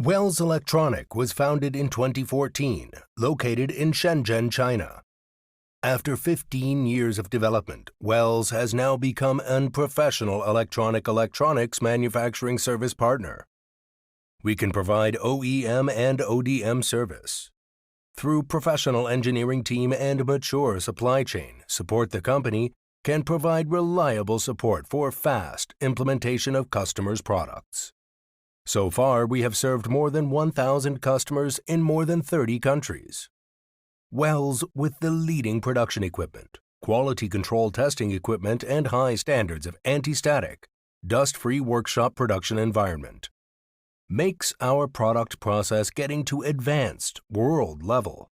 Wells Electronic was founded in 2014, located in Shenzhen, China. After 15 years of development, Wells has now become a professional electronics manufacturing service partner. We can provide OEM and ODM service. Through professional engineering team and mature supply chain, support the company can provide reliable support for fast implementation of customers' products. So far, we have served more than 1,000 customers in more than 30 countries. Wells, with the leading production equipment, quality control testing equipment, and high standards of anti-static, dust-free workshop production environment, makes our product process getting to advanced world level.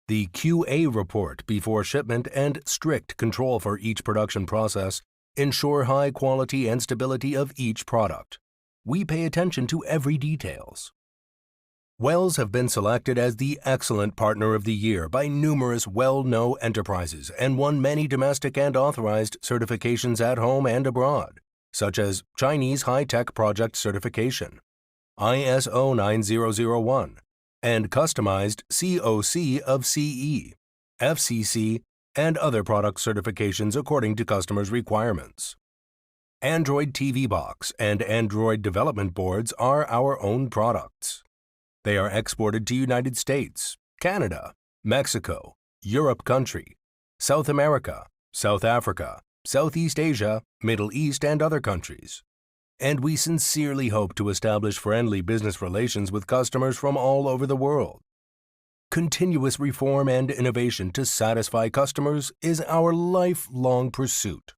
The QA report before shipment and strict control for each production process ensure high quality and stability of each product. We pay attention to every details. Wells have been selected as the Excellent Partner of the Year by numerous well-known enterprises and won many domestic and authorized certifications at home and abroad, such as Chinese High-Tech Project Certification, ISO 9001, and Customized COC of CE, FCC, and other product certifications according to customers' requirements. Android TV Box and Android development boards are our own products. They are exported to United States, Canada, Mexico, Europe country, South America, South Africa, Southeast Asia, Middle East, and other countries. And we sincerely hope to establish friendly business relations with customers from all over the world. Continuous reform and innovation to satisfy customers is our lifelong pursuit.